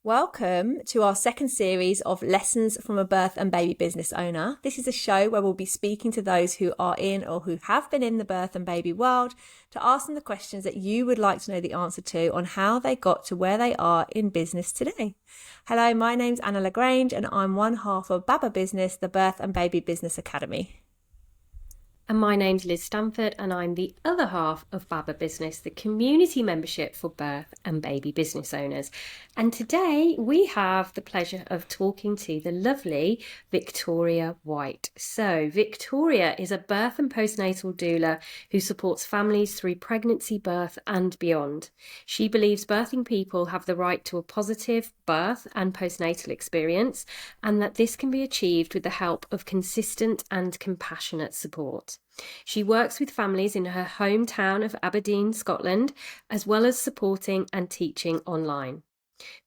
Welcome to our second series of Lessons from a Birth and Baby Business Owner. This is a show where we'll be speaking to those who are in or who have been in the birth and baby world to ask them the questions that you would like to know the answer to on how they got to where they are in business today. Hello, my name's Anna LaGrange and I'm one half of Baba Business, the Birth and Baby Business Academy. And my name's Liz Stamford and I'm the other half of Baba Business, the community membership for birth and baby business owners. And today we have the pleasure of talking to the lovely Victoria White. So Victoria is a birth and postnatal doula who supports families through pregnancy, birth and beyond. She believes birthing people have the right to a positive birth and postnatal experience, and that this can be achieved with the help of consistent and compassionate support. She works with families in her hometown of Aberdeen, Scotland, as well as supporting and teaching online.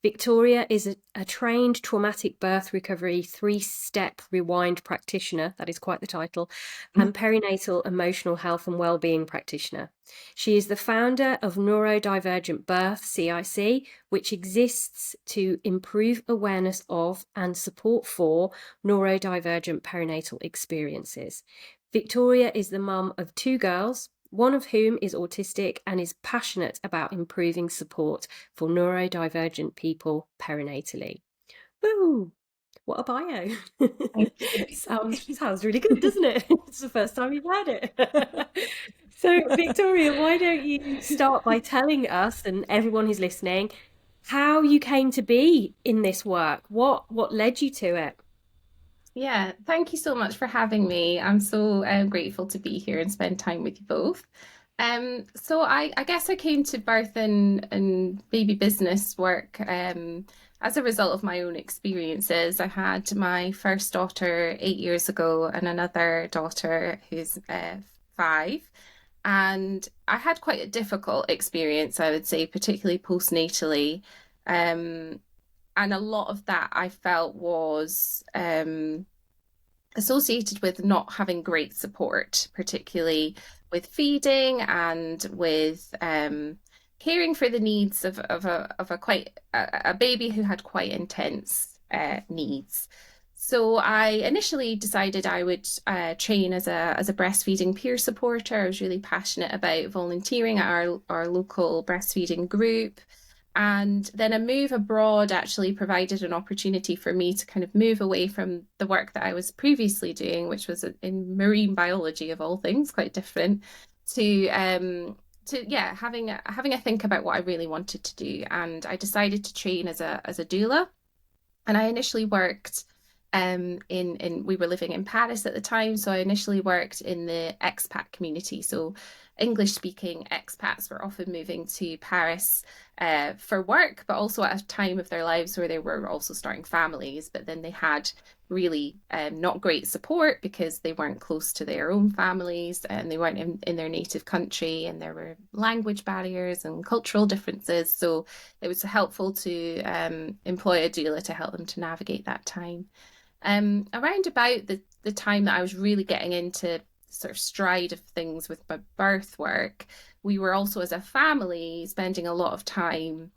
Victoria is a trained traumatic birth recovery 3-step rewind practitioner, that is quite the title, and perinatal emotional health and wellbeing practitioner. She is the founder of Neurodivergent Birth CIC, which exists to improve awareness of and support for neurodivergent perinatal experiences. Victoria is the mum of 2 girls, one of whom is autistic and is passionate about improving support for neurodivergent people perinatally. Woo! What a bio. Sounds really good, doesn't it? It's the first time you've heard it. So, Victoria, why don't you start by telling us and everyone who's listening how you came to be in this work? What led you to it? Yeah, thank you so much for having me. I'm so grateful to be here and spend time with you both. So I guess I came to birth and baby business work as a result of my own experiences. I had my first daughter 8 years ago and another daughter who's 5. And I had quite a difficult experience, I would say, particularly postnatally. And a lot of that I felt was associated with not having great support, particularly with feeding and with caring for the needs of a baby who had quite intense needs. So I initially decided I would train as a breastfeeding peer supporter. I was really passionate about volunteering at our local breastfeeding group. And then a move abroad actually provided an opportunity for me to kind of move away from the work that I was previously doing, which was in marine biology of all things, quite different, to having a think about what I really wanted to do. And I decided to train as a doula. And I initially worked we were living in Paris at the time, so I initially worked in the expat community. So English-speaking expats were often moving to Paris for work, but also at a time of their lives where they were also starting families, but then they had really not great support because they weren't close to their own families and they weren't in their native country, and there were language barriers and cultural differences. So it was helpful to employ a doula to help them to navigate that time. Around about the time that I was really getting into sort of stride of things with my birth work, we were also as a family spending a lot of time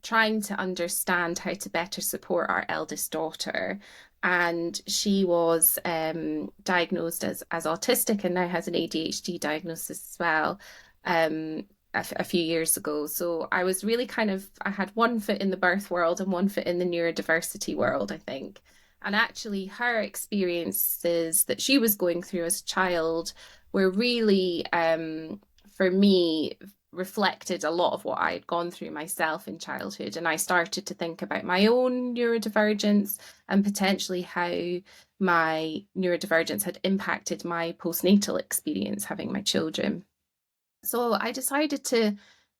trying to understand how to better support our eldest daughter. And she was diagnosed as autistic and now has an ADHD diagnosis as well. A few years ago. So I was really I had one foot in the birth world and one foot in the neurodiversity world, I think. And actually her experiences that she was going through as a child were really, for me, reflected a lot of what I had gone through myself in childhood. And I started to think about my own neurodivergence and potentially how my neurodivergence had impacted my postnatal experience having my children. So I decided to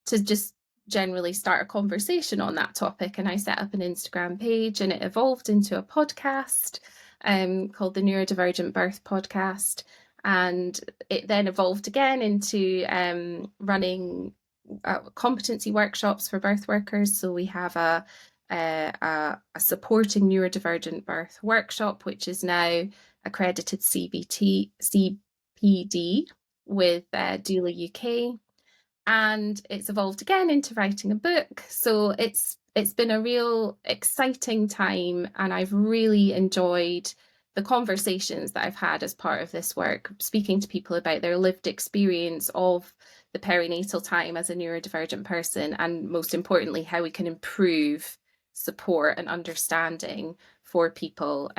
just generally start a conversation on that topic, and I set up an Instagram page, and it evolved into a podcast called the Neurodivergent Birth Podcast, and it then evolved again into running competency workshops for birth workers. So we have a supporting neurodivergent birth workshop, which is now accredited CPD with Doula UK. And it's evolved again into writing a book. So it's it's been a real exciting time, and I've really enjoyed the conversations that I've had as part of this work, speaking to people about their lived experience of the perinatal time as a neurodivergent person, and most importantly, how we can improve support and understanding for people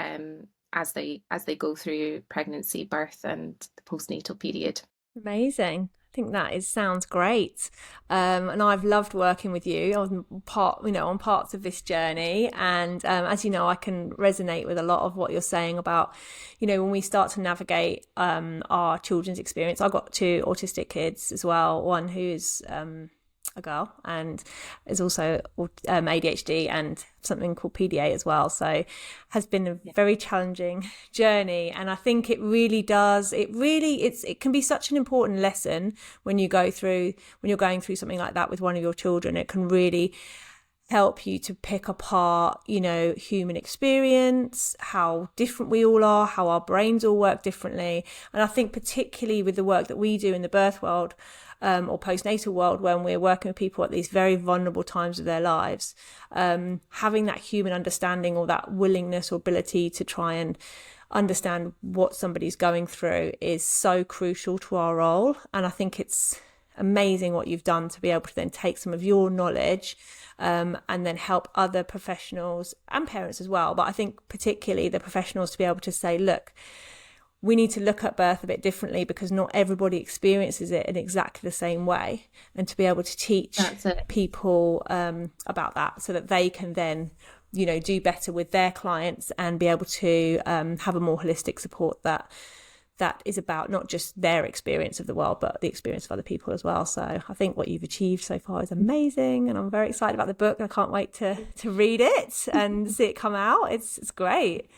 as they go through pregnancy, birth, and the postnatal period. Amazing. I think that sounds great. And I've loved working with you on on parts of this journey. And as you know, I can resonate with a lot of what you're saying about, when we start to navigate our children's experience. I've got two autistic kids as well. One who's a girl and is also ADHD and something called PDA as well. So has been a very challenging journey. And I think it can be such an important lesson when you're going through something like that with one of your children. It can really help you to pick apart, human experience, how different we all are, how our brains all work differently. And I think particularly with the work that we do in the birth world, or postnatal world, when we're working with people at these very vulnerable times of their lives, having that human understanding or that willingness or ability to try and understand what somebody's going through is so crucial to our role. And I think it's amazing what you've done to be able to then take some of your knowledge and then help other professionals and parents as well. But I think particularly the professionals to be able to say, look, we need to look at birth a bit differently because not everybody experiences it in exactly the same way, and to be able to teach people about that so that they can then, do better with their clients and be able to have a more holistic support that is about not just their experience of the world, but the experience of other people as well. So I think what you've achieved so far is amazing, and I'm very excited about the book. I can't wait to read it and see it come out. It's great.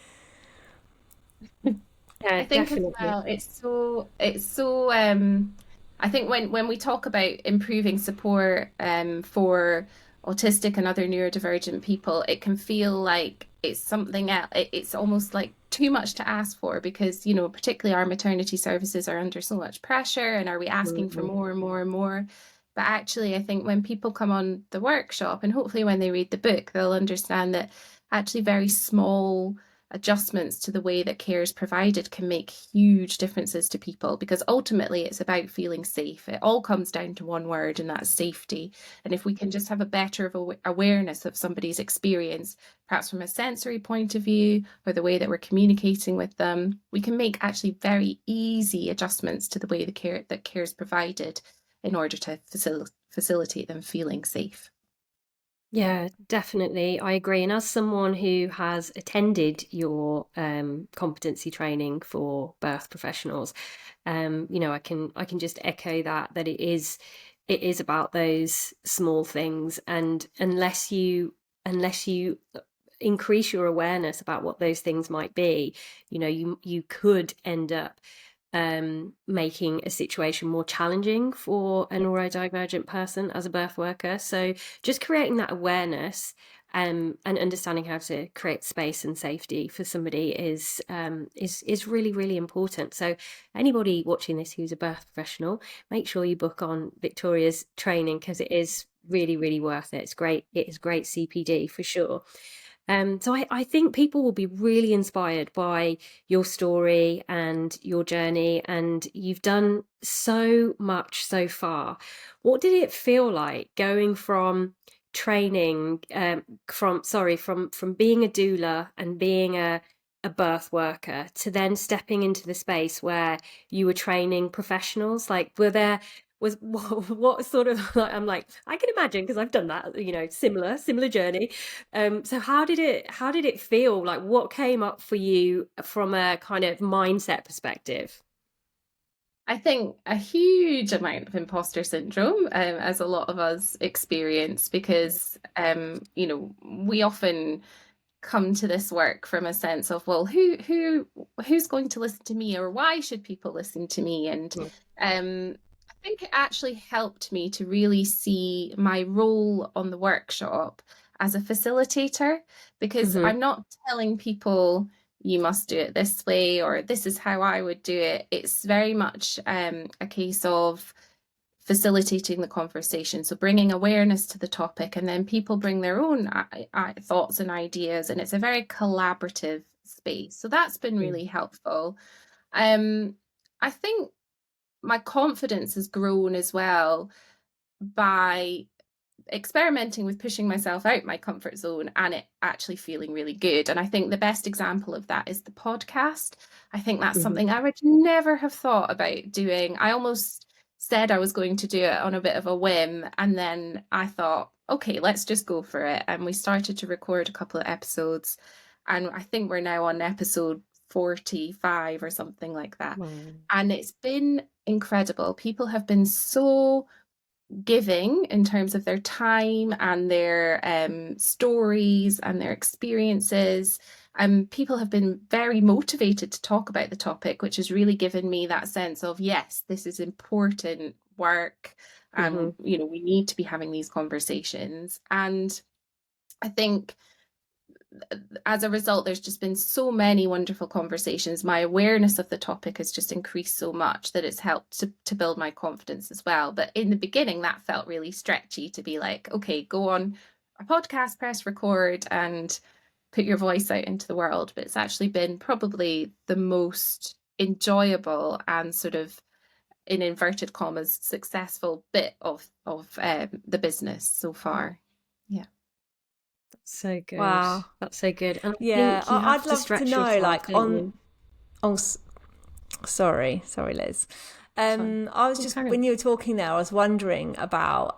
Yeah, I think definitely. as well, it's so I think when we talk about improving support for autistic and other neurodivergent people, it can feel like it's something else. It's almost like too much to ask for, because particularly our maternity services are under so much pressure, and are we asking for more and more and more? But actually, I think when people come on the workshop, and hopefully when they read the book, they'll understand that actually very small adjustments to the way that care is provided can make huge differences to people, because ultimately it's about feeling safe. It all comes down to one word, and that's safety. And if we can just have a better awareness of somebody's experience, perhaps from a sensory point of view or the way that we're communicating with them, we can make actually very easy adjustments to the way that care is provided in order to facilitate them feeling safe. Yeah, definitely. I agree. And as someone who has attended your competency training for birth professionals, I can just echo that it is about those small things. And unless you increase your awareness about what those things might be, you could end up making a situation more challenging for a neurodivergent person as a birth worker. So just creating that awareness and understanding how to create space and safety for somebody is really, really important. So anybody watching this who's a birth professional, make sure you book on Victoria's training, because it is really, really worth it. It's great. It is great CPD for sure. So I think people will be really inspired by your story and your journey, and you've done so much so far. What did it feel like going from training, from being a doula and being a birth worker to then stepping into the space where you were training professionals? Like, was what sort of, like, I'm like, I can imagine, because I've done that, similar journey. So how did it feel? Like, what came up for you from a kind of mindset perspective? I think a huge amount of imposter syndrome, as a lot of us experience, because we often come to this work from a sense of, well, who's going to listen to me, or why should people listen to me? And I think it actually helped me to really see my role on the workshop as a facilitator, because I'm not telling people you must do it this way, or this is how I would do it. It's very much a case of facilitating the conversation. So bringing awareness to the topic, and then people bring their own thoughts and ideas, and it's a very collaborative space. So that's been really helpful. I think my confidence has grown as well by experimenting with pushing myself out my comfort zone and it actually feeling really good. And I think the best example of that is the podcast. I think that's something I would never have thought about doing. I almost said I was going to do it on a bit of a whim, and then I thought, okay, let's just go for it. And we started to record a couple of episodes, and I think we're now on episode 45 or something like that. Wow. And it's been incredible. People have been so giving in terms of their time and their stories and their experiences. People have been very motivated to talk about the topic, which has really given me that sense of, yes, this is important work, and you know, we need to be having these conversations. And I think as a result, there's just been so many wonderful conversations. My awareness of the topic has just increased so much that it's helped to build my confidence as well. But in the beginning, that felt really stretchy, to be like, okay, go on a podcast, press record and put your voice out into the world. But it's actually been probably the most enjoyable and sort of, in inverted commas, successful bit of the business so far. Yeah. So good. Wow. That's so good. And Yeah, I think you have I'd love stretch to know, yourself, like, don't you? sorry, Liz. I was just, when you were talking there, I was wondering about,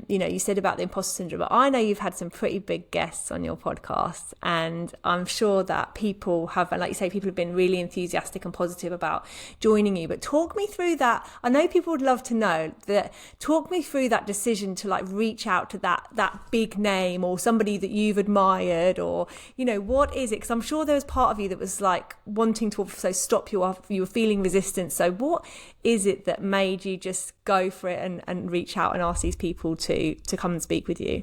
you know, you said about the imposter syndrome, but I know you've had some pretty big guests on your podcast, and I'm sure that people have, and like you say, people have been really enthusiastic and positive about joining you. But talk me through that. I know people would love to know that. Talk me through that decision to like reach out to that big name or somebody that you've admired, or, you know, what is it? Because I'm sure there was part of you that was like wanting to also stop you off. You were feeling resistance. So what is it that made you just go for it and reach out and ask these people to come and speak with you?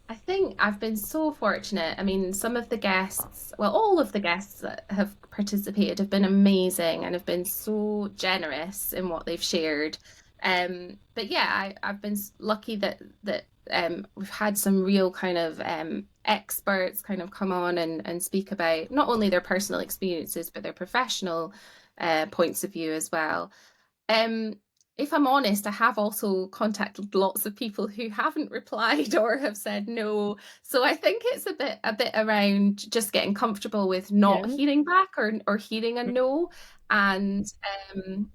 I think I've been so fortunate. I mean, some of the guests, well, all of the guests that have participated have been amazing and have been so generous in what they've shared. But yeah, I've been lucky that we've had some real kind of experts kind of come on and speak about not only their personal experiences, but their professional points of view as well. If I'm honest, I have also contacted lots of people who haven't replied or have said no. So I think it's a bit around just getting comfortable with not hearing back or hearing a no. And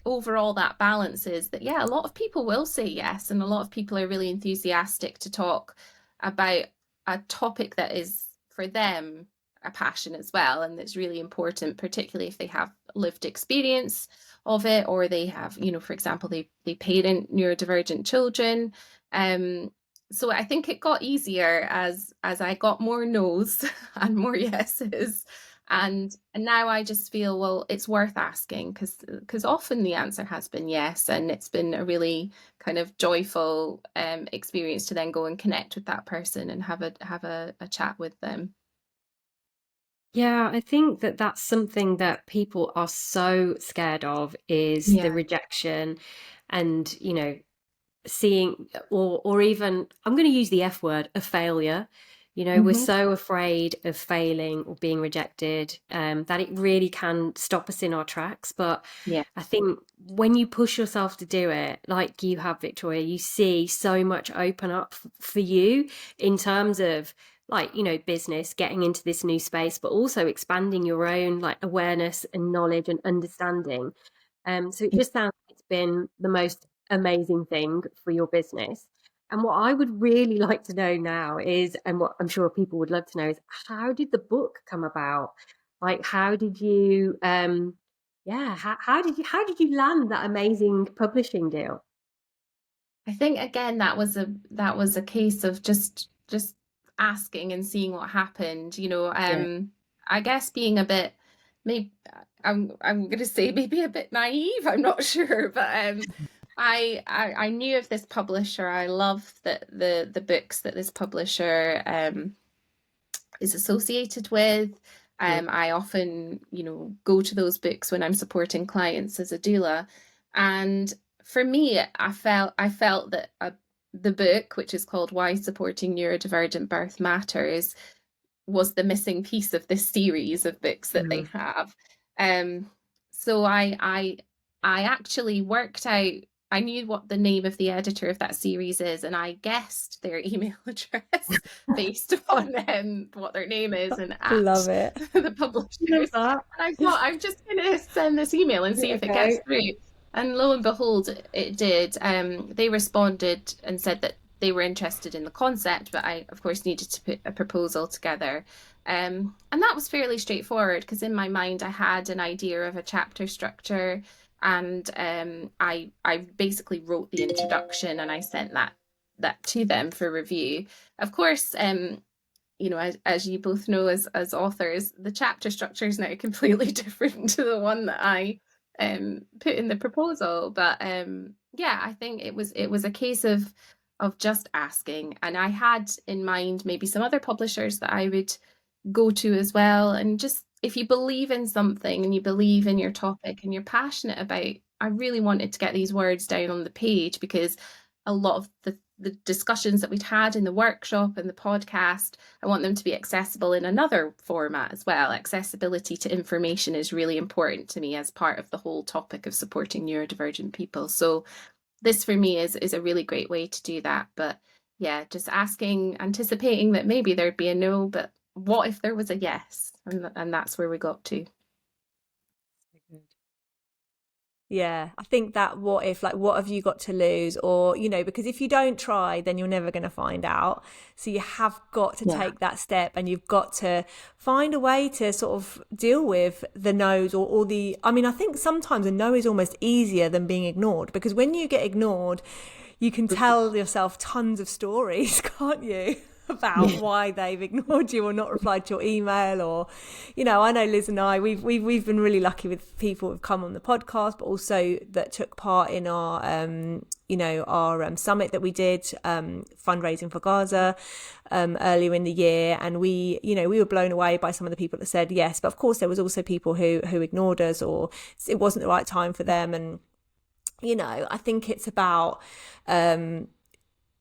overall, that balance is that, yeah, a lot of people will say yes, and a lot of people are really enthusiastic to talk about a topic that is for them a passion as well, and it's really important, particularly if they have lived experience of it, or they have, you know, for example, they parent neurodivergent children. So I think it got easier as I got more no's and more yeses, and now I just feel, well, it's worth asking, because often the answer has been yes, and it's been a really kind of joyful experience to then go and connect with that person and have a chat with them. Yeah, I think that that's something that people are so scared of, is the rejection, and, you know, seeing, or even, I'm going to use the F word, a failure. You know, we're so afraid of failing or being rejected, that it really can stop us in our tracks. But I think when you push yourself to do it, like you have, Victoria, you see so much open up for you in terms of, like, you know, business, getting into this new space, but also expanding your own like awareness and knowledge and understanding. So it just sounds like it's been the most amazing thing for your business. And what I would really like to know now is, and what I'm sure people would love to know, is how did the book come about? Like, how did you, how did you land that amazing publishing deal? I think again that was a case of just asking and seeing what happened. You know, I guess being a bit, maybe I'm going to say maybe a bit naive. I'm not sure, but I knew of this publisher. I love the books that this publisher is associated with. I often, you know, go to those books when I'm supporting clients as a doula, and for me, I felt that the book, which is called Why Supporting Neurodivergent Birth Matters, was the missing piece of this series of books that they have. So I actually worked out, I knew what the name of the editor of that series is, and I guessed their email address based on what their name is and Love at it. the publishers. And I thought, I'm just going to send this email and see if it gets through. And lo and behold, it did. They responded and said that they were interested in the concept, but I, of course, needed to put a proposal together. And that was fairly straightforward, because in my mind, I had an idea of a chapter structure, and I basically wrote the introduction and I sent that to them for review. Of course, you know, as you both know, as authors, the chapter structure is now completely different to the one that I put in the proposal. But yeah, I think it was a case of just asking, and I had in mind maybe some other publishers that I would go to as well. And just, if you believe in something and you believe in your topic and you're passionate about, I really wanted to get these words down on the page, because a lot of the discussions that we'd had in the workshop and the podcast, I want them to be accessible in another format as well. Accessibility to information is really important to me as part of the whole topic of supporting neurodivergent people. So this for me is a really great way to do that. But yeah, just asking, anticipating that maybe there'd be a no, but what if there was a yes? And that's where we got to. Yeah, I think that what if, like, what have you got to lose? Or, you know, because if you don't try, then you're never going to find out. So you have got to take that step, and you've got to find a way to sort of deal with the no's or the, I mean, I think sometimes a no is almost easier than being ignored, because when you get ignored, you can tell yourself tons of stories, can't you? About why they've ignored you or not replied to your email. Or, you know, I know Liz and I, we've been really lucky with people who've come on the podcast, but also that took part in our you know, our summit that we did, fundraising for Gaza, earlier in the year. And we, you know, we were blown away by some of the people that said yes, but of course there was also people who ignored us, or it wasn't the right time for them. And, you know, I think it's about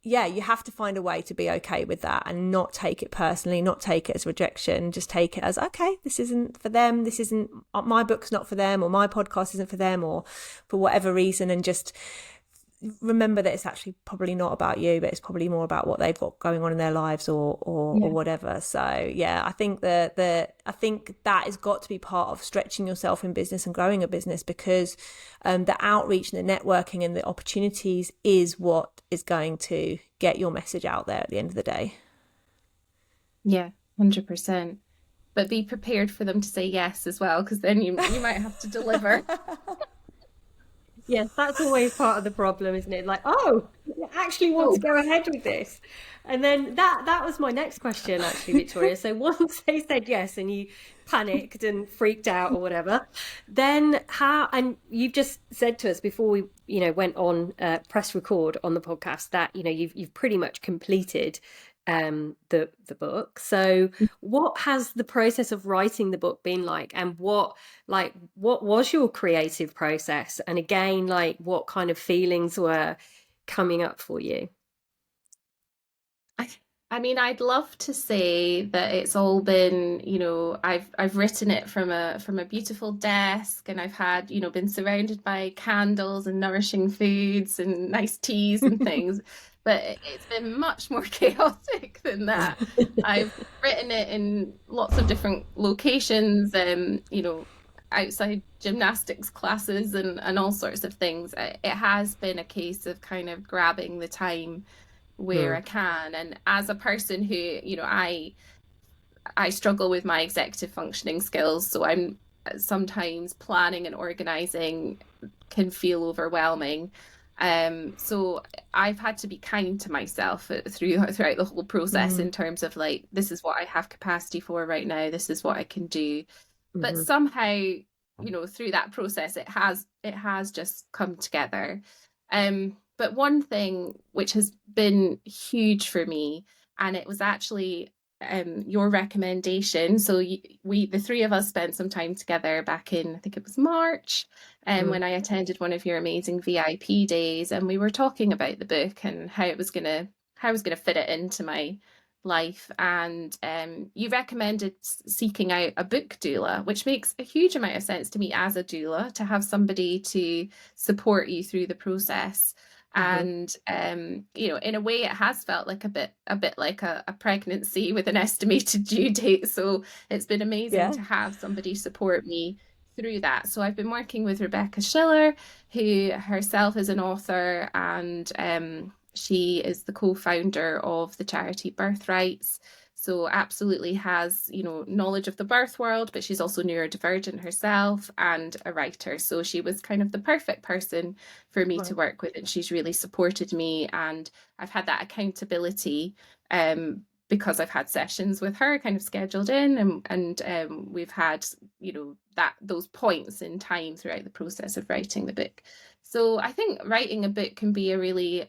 yeah, you have to find a way to be okay with that and not take it personally, not take it as rejection, just take it as, okay, this isn't for them, this isn't, my book's not for them, or my podcast isn't for them, or for whatever reason. And just remember that it's actually probably not about you, but it's probably more about what they've got going on in their lives, or whatever. So yeah, I think that has got to be part of stretching yourself in business and growing a business, because the outreach and the networking and the opportunities is what is going to get your message out there at the end of the day. Yeah, 100%. But be prepared for them to say yes as well, because then you might have to deliver. Yes, that's always part of the problem, isn't it? Like, oh, you actually want to go ahead with this. And then that was my next question, actually, Victoria. So once they said yes and you panicked and freaked out or whatever, then how, and you've just said to us before we, you know, went on press record on the podcast that, you know, you've pretty much completed the book. So what has the process of writing the book been like, and what was your creative process, and again, like, what kind of feelings were coming up for you? I mean, I'd love to say that it's all been, you know, I've written it from a beautiful desk, and I've had, you know, been surrounded by candles and nourishing foods and nice teas and things. But it's been much more chaotic than that. I've written it in lots of different locations, you know, outside gymnastics classes and all sorts of things. It has been a case of kind of grabbing the time where I can. And as a person who, you know, I struggle with my executive functioning skills, so I'm sometimes planning and organizing can feel overwhelming. So I've had to be kind to myself throughout the whole process, in terms of like, this is what I have capacity for right now, this is what I can do. But somehow, you know, through that process, it has just come together. But one thing which has been huge for me, and it was actually your recommendation. So the three of us spent some time together back in, I think it was March, when I attended one of your amazing VIP days, and we were talking about the book and how I was gonna fit it into my life. And you recommended seeking out a book doula, which makes a huge amount of sense to me as a doula, to have somebody to support you through the process. And you know, in a way, it has felt like a bit like a pregnancy with an estimated due date. So it's been amazing to have somebody support me through that. So I've been working with Rebecca Schiller, who herself is an author, and she is the co-founder of the charity Birthrights. So absolutely has, you know, knowledge of the birth world, but she's also neurodivergent herself and a writer. So she was kind of the perfect person for me to work with, and she's really supported me. And I've had that accountability because I've had sessions with her kind of scheduled in, and we've had, you know, those points in time throughout the process of writing the book. So I think writing a book can be a really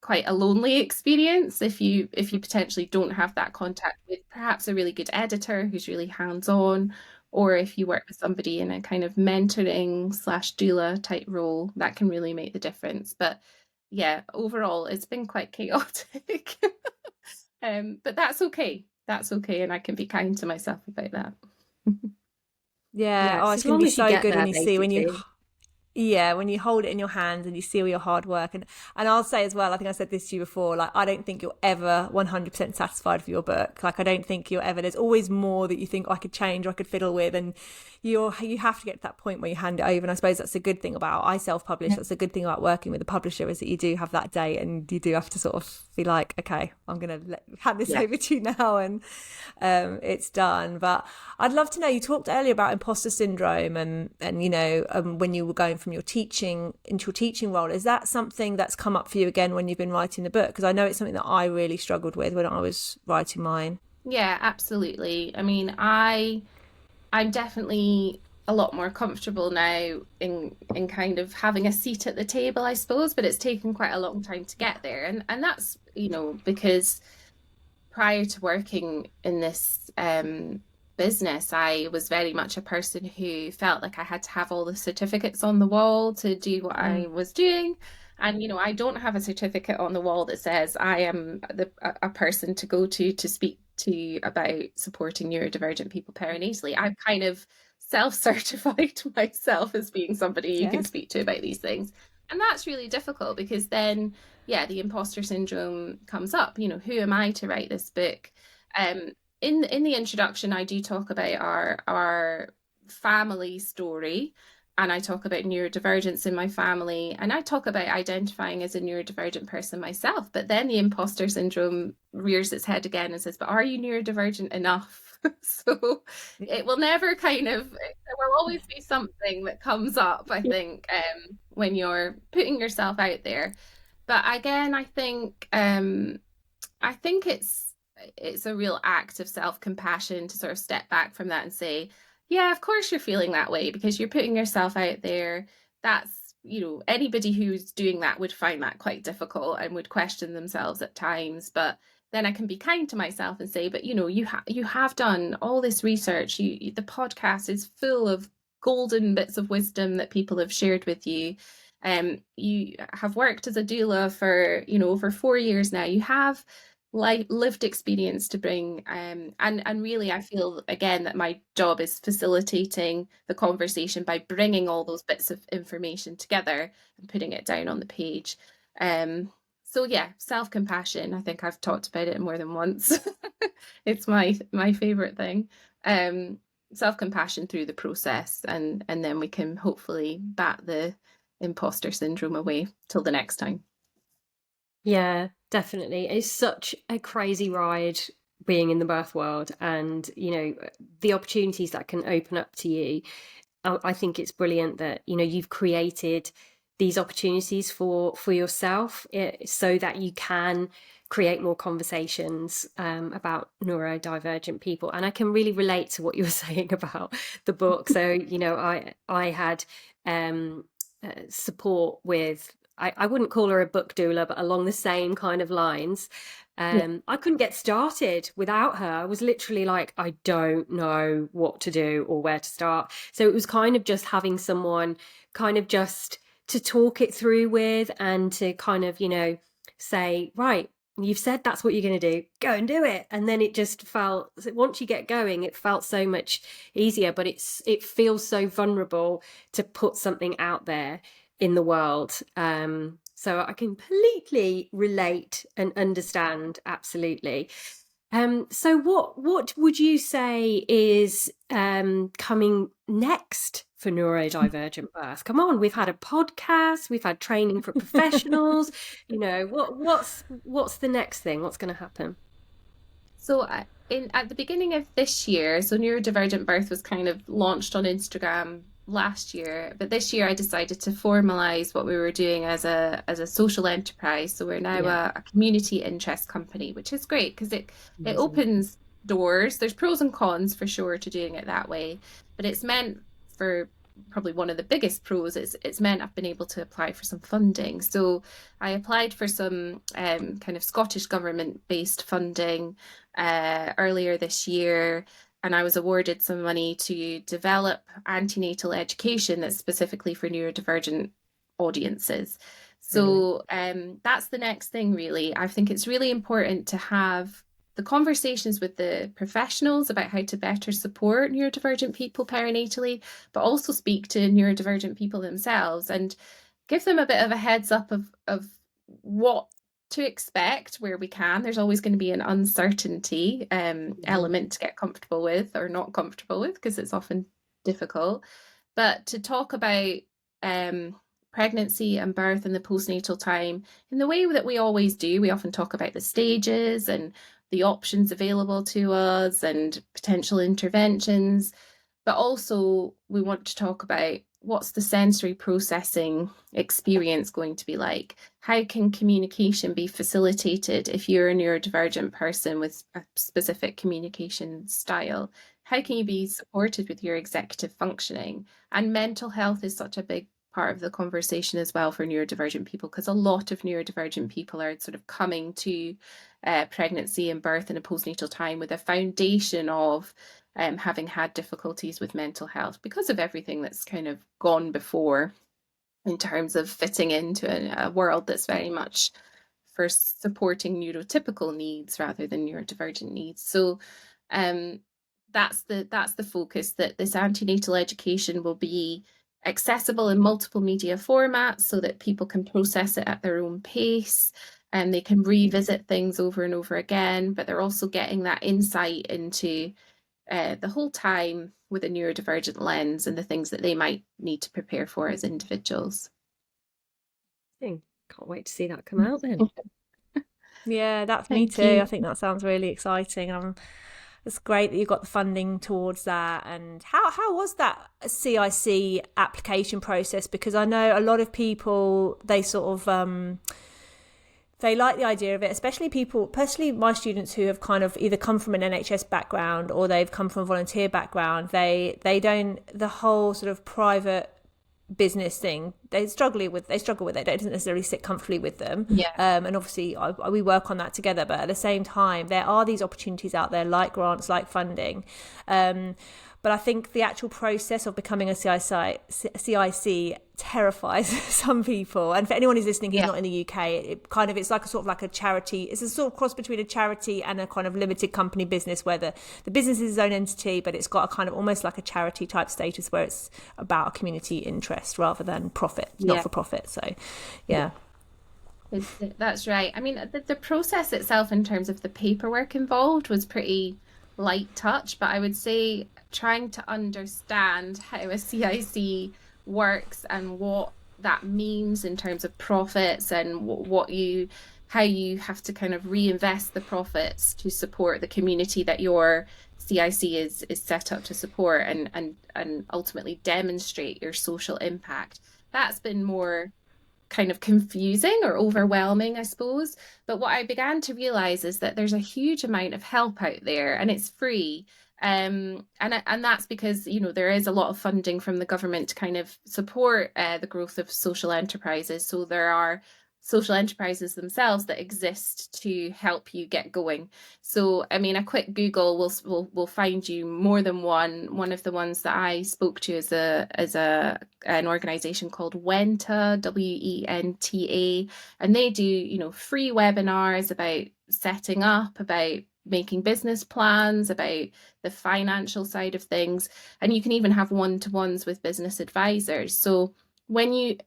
quite a lonely experience if you potentially don't have that contact with perhaps a really good editor who's really hands-on, or if you work with somebody in a kind of mentoring / doula type role, that can really make the difference. But yeah, overall it's been quite chaotic. But that's okay, and I can be kind to myself about that. Yeah. Oh, it's going to be so good when you see when you hold it in your hands and you see all your hard work. And I'll say as well, I think I said this to you before, like, I don't think you're ever 100% satisfied with your book. Like, I don't think you're ever, there's always more that you think, oh, I could change or I could fiddle with. And you have to get to that point where you hand it over. And I suppose that's a good thing about, I self-publish. That's a good thing about working with a publisher, is that you do have that date and you do have to sort of be like, okay, I'm going to hand this over to you now, and it's done. But I'd love to know, you talked earlier about imposter syndrome and you know, when you were going from your teaching into your teaching role, is that something that's come up for you again when you've been writing the book? Because I know it's something that I really struggled with when I was writing mine. Yeah, absolutely. I mean, I'm definitely a lot more comfortable now in kind of having a seat at the table, I suppose, but it's taken quite a long time to get there. And that's, you know, because prior to working in this business, I was very much a person who felt like I had to have all the certificates on the wall to do what I was doing. And, you know, I don't have a certificate on the wall that says I am a person to go to speak to about supporting neurodivergent people perinatally. I've kind of self-certified myself as being somebody you can speak to about these things. And that's really difficult, because then, yeah, the imposter syndrome comes up. You know, who am I to write this book? In the introduction, I do talk about our family story, and I talk about neurodivergence in my family, and I talk about identifying as a neurodivergent person myself. But then the imposter syndrome rears its head again and says, but are you neurodivergent enough? So it will never there will always be something that comes up, I think, when you're putting yourself out there. But again, I think it's a real act of self-compassion to sort of step back from that and say, yeah, of course you're feeling that way, because you're putting yourself out there. That's, you know, anybody who's doing that would find that quite difficult and would question themselves at times. But then I can be kind to myself and say, but you know, you have done all this research. The podcast is full of golden bits of wisdom that people have shared with you. You have worked as a doula for, you know, over 4 years now. You have lived experience to bring, and really I feel again that my job is facilitating the conversation by bringing all those bits of information together and putting it down on the page. So yeah, self-compassion, I think I've talked about it more than once. It's my favorite thing. Self-compassion through the process, and then we can hopefully bat the imposter syndrome away till the next time. Yeah, definitely. It's such a crazy ride being in the birth world, and you know, the opportunities that can open up to you. I think it's brilliant that, you know, you've created these opportunities for yourself, so that you can create more conversations about neurodivergent people. And I can really relate to what you were saying about the book. So, you know, I had support with I wouldn't call her a book doula, but along the same kind of lines. I couldn't get started without her. I was literally like, I don't know what to do or where to start. So it was kind of just having someone kind of just to talk it through with, and to kind of, say, right, you've said that's what you're going to do, go and do it. And then it just felt, once you get going, it felt so much easier, but it feels so vulnerable to put something out there in the world. So I completely relate and understand, absolutely. So what would you say is coming next for neurodivergent birth? Come on, we've had a podcast, we've had training for professionals. What's the next thing? What's going to happen? So at the beginning of this year, so Neurodivergent Birth was kind of launched on Instagram last year, but this year I decided to formalize what we were doing as a social enterprise. So we're now a community interest company, which is great because it opens doors. There's pros and cons for sure to doing it that way, but it's meant for probably one of the biggest pros. It's meant I've been able to apply for some funding. So I applied for some kind of Scottish government based funding earlier this year, and I was awarded some money to develop antenatal education that's specifically for neurodivergent audiences. So that's the next thing, really. I think it's really important to have the conversations with the professionals about how to better support neurodivergent people perinatally, but also speak to neurodivergent people themselves and give them a bit of a heads up of what to expect where we can. There's always going to be an uncertainty element to get comfortable with or not comfortable with, because it's often difficult. But to talk about pregnancy and birth and the postnatal time in the way that we always do. We often talk about the stages and the options available to us and potential interventions, but also we want to talk about what's the sensory processing experience going to be like? How can communication be facilitated if you're a neurodivergent person with a specific communication style? How can you be supported with your executive functioning? And mental health is such a big part of the conversation as well for neurodivergent people, because a lot of neurodivergent people are sort of coming to pregnancy and birth and a postnatal time with a foundation of having had difficulties with mental health because of everything that's kind of gone before in terms of fitting into a world that's very much for supporting neurotypical needs rather than neurodivergent needs. So that's the focus, that this antenatal education will be accessible in multiple media formats so that people can process it at their own pace and they can revisit things over and over again, but they're also getting that insight into the whole time with a neurodivergent lens and the things that they might need to prepare for as individuals. Can't wait to see that come out then. Yeah, that's me too. I think that sounds really exciting. It's great that you got the funding towards that. And how was that CIC application process? Because I know a lot of people, they sort of they like the idea of it, especially my students who have kind of either come from an NHS background or they've come from a volunteer background. They don't, the whole sort of private business thing, they struggle with it. It doesn't necessarily sit comfortably with them. And obviously we work on that together, but at the same time there are these opportunities out there like grants, like funding, but I think the actual process of becoming a CIC terrifies some people. And for anyone who's listening who's not in the UK, it's like a sort of like a charity. It's a sort of cross between a charity and a kind of limited company business, where the business is its own entity, but it's got a kind of almost like a charity type status where it's about a community interest rather than profit, not for profit. So, yeah. That's right. I mean, the process itself in terms of the paperwork involved was pretty light touch, but I would say trying to understand how a CIC works and what that means in terms of profits and how you have to kind of reinvest the profits to support the community that your CIC is set up to support and ultimately demonstrate your social impact. That's been more kind of confusing or overwhelming, I suppose. But what I began to realize is that there's a huge amount of help out there and it's free. And that's because, you know, there is a lot of funding from the government to kind of support the growth of social enterprises. So there are social enterprises themselves that exist to help you get going. So, I mean, a quick Google will find you more than one. One of the ones that I spoke to is an organization called Wenta, WENTA, and they do, you know, free webinars about setting up, about making business plans, about the financial side of things, and you can even have one-to-ones with business advisors. So when you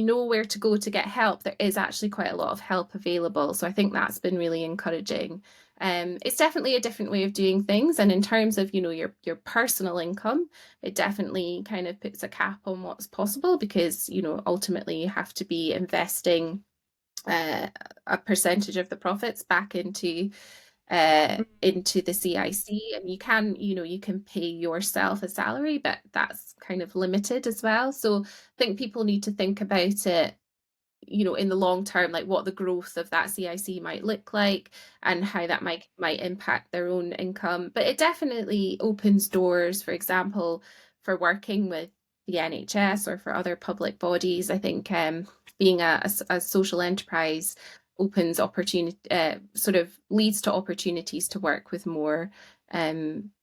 know where to go to get help, there is actually quite a lot of help available. So I think that's been really encouraging. It's definitely a different way of doing things, and in terms of, you know, your personal income, it definitely kind of puts a cap on what's possible, because, you know, ultimately you have to be investing a percentage of the profits back into the CIC, and you can, you know, you can pay yourself a salary, but that's kind of limited as well. So I think people need to think about it, you know, in the long term, like what the growth of that CIC might look like and how that might impact their own income. But it definitely opens doors, for example, for working with the NHS or for other public bodies. I think being a social enterprise opens opportunity, sort of leads to opportunities to work with more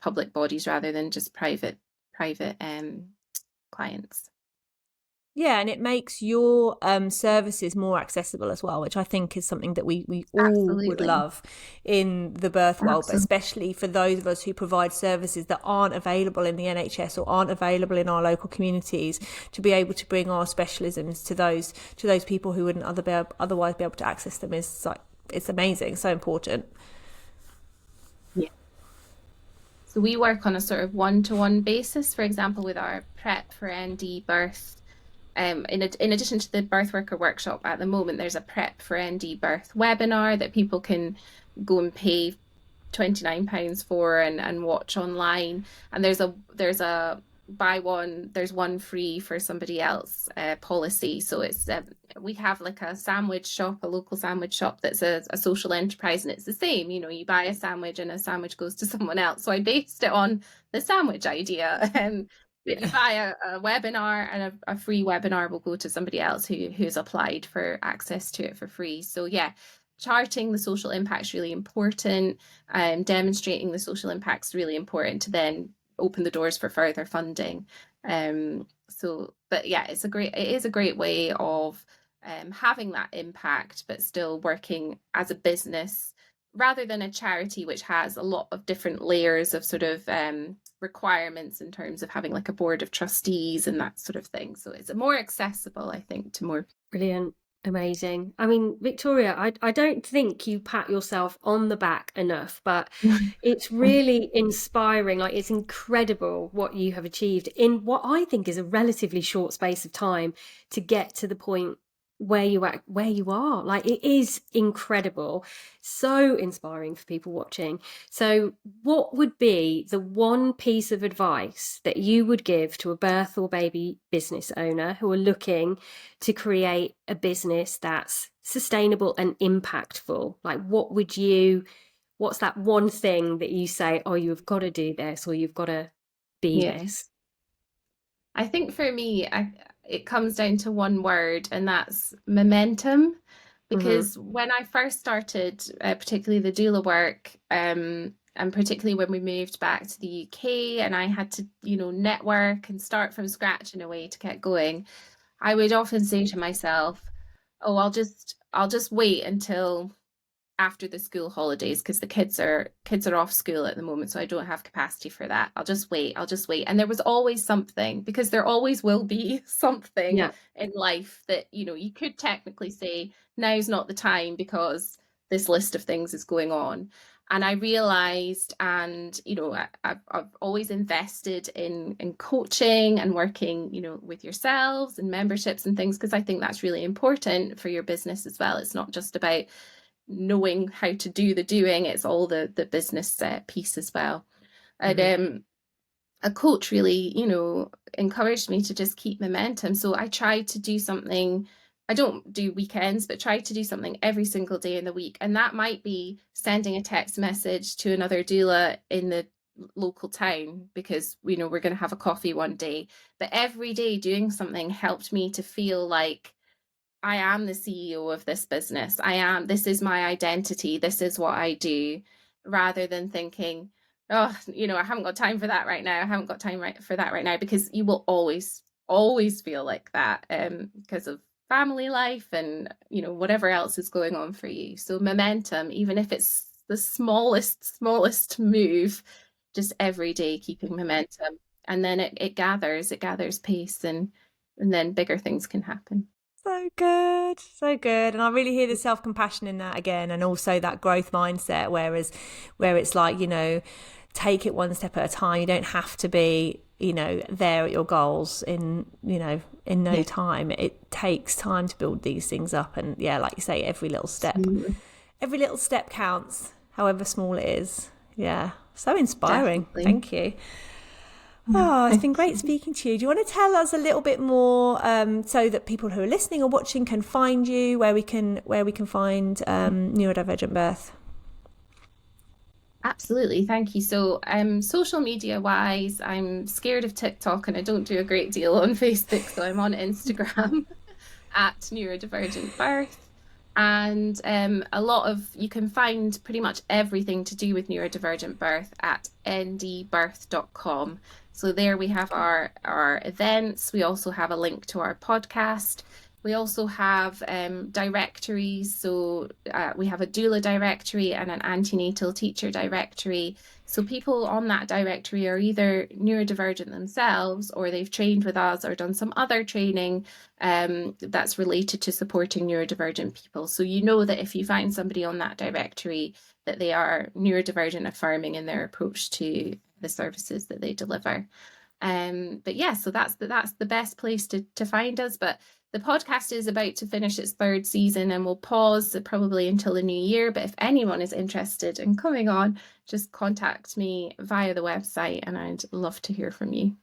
public bodies rather than just private clients. Yeah, and it makes your services more accessible as well, which I think is something that we all would Absolutely. love in the birth world, but Absolutely. especially for those of us who provide services that aren't available in the NHS or aren't available in our local communities, to be able to bring our specialisms to those people who wouldn't otherwise be able to access them is like, it's amazing, so important. Yeah. So we work on a sort of one-to-one basis, for example, with our prep for ND birth. In addition to the birth worker workshop at the moment, there's a prep for ND birth webinar that people can go and pay £29 for and watch online. And there's a buy one, there's one free for somebody else policy. So it's we have like a sandwich shop, a local sandwich shop that's a social enterprise, and it's the same, you know, you buy a sandwich and a sandwich goes to someone else. So I based it on the sandwich idea. But you buy a webinar, and a free webinar will go to somebody else who's applied for access to it for free. So yeah, charting the social impact is really important. Demonstrating the social impact is really important to then open the doors for further funding. But yeah, it is a great way of having that impact, but still working as a business rather than a charity, which has a lot of different layers of sort of requirements in terms of having like a board of trustees and that sort of thing. So it's more accessible, I think, to more. Brilliant. Amazing. I mean, Victoria, I don't think you pat yourself on the back enough, but it's really inspiring. Like, it's incredible what you have achieved in what I think is a relatively short space of time to get to the point where you are. Like, it is incredible, so inspiring for people watching. So what would be the one piece of advice that you would give to a birth or baby business owner who are looking to create a business that's sustainable and impactful? Like, what's that one thing that you say, oh, you've got to do this, or you've got to be this? I think for me, it comes down to one word, and that's momentum. Because when I first started, particularly the doula work, and particularly when we moved back to the UK and I had to, you know, network and start from scratch in a way to get going, I would often say to myself, oh, I'll just wait until after the school holidays, because the kids are off school at the moment, so I don't have capacity for that. I'll just wait. And there was always something, because there always will be something in life that, you know, you could technically say now's not the time because this list of things is going on. And I realized, and, you know, I've always invested in coaching and working, you know, with yourselves and memberships and things, because I think that's really important for your business as well. It's not just about knowing how to do the doing, it's all the business piece as well. And a coach really, you know, encouraged me to just keep momentum. So I tried to do something. I don't do weekends, but try to do something every single day in the week. And that might be sending a text message to another doula in the local town because we're going to have a coffee one day. But every day doing something helped me to feel like I am the CEO of this business. This is my identity. This is what I do, rather than thinking, oh, I haven't got time for that right now. I haven't got time for that right now, because you will always feel like that, because of family life and, whatever else is going on for you. So momentum, even if it's the smallest move, just every day keeping momentum, and then it gathers pace, and then bigger things can happen. So good, so good. And I really hear the self-compassion in that again, and also that growth mindset, where it's like, take it one step at a time. You don't have to be, there at your goals in no time. It takes time to build these things up. And yeah, like you say, every little step counts, however small it is. Yeah. So inspiring. Definitely. Thank you. Oh, it's been great speaking to you. Do you want to tell us a little bit more, so that people who are listening or watching can find you, where we can find Neurodivergent Birth? Absolutely, thank you. So, social media wise, I'm scared of TikTok and I don't do a great deal on Facebook, so I'm on Instagram at Neurodivergent Birth. And you can find pretty much everything to do with neurodivergent birth at ndbirth.com. So there we have our events. We also have a link to our podcast. We also have directories. So we have a doula directory and an antenatal teacher directory. So people on that directory are either neurodivergent themselves, or they've trained with us or done some other training that's related to supporting neurodivergent people. So that if you find somebody on that directory, that they are neurodivergent affirming in their approach to the services that they deliver. But yeah, so that's the best place to find us. But the podcast is about to finish its 3rd season, and we'll pause probably until the new year. But if anyone is interested in coming on, just contact me via the website, and I'd love to hear from you.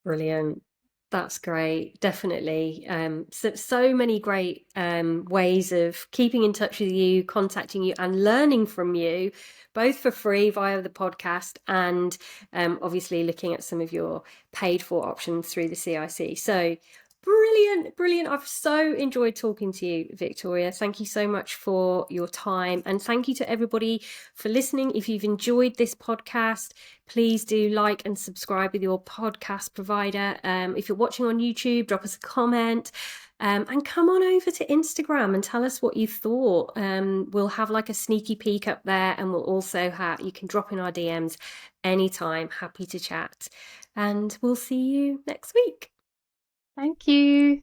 Brilliant. That's great. Definitely. So many great ways of keeping in touch with you, contacting you, and learning from you, both for free via the podcast and obviously looking at some of your paid for options through the CIC. So brilliant. I've so enjoyed talking to you, Victoria. Thank you so much for your time, and thank you to everybody for listening. If you've enjoyed this podcast, please do like and subscribe with your podcast provider. If you're watching on YouTube, drop us a comment, and come on over to Instagram and tell us what you thought. We'll have like a sneaky peek up there, and we'll also you can drop in our DMs anytime. Happy to chat, and we'll see you next week. Thank you.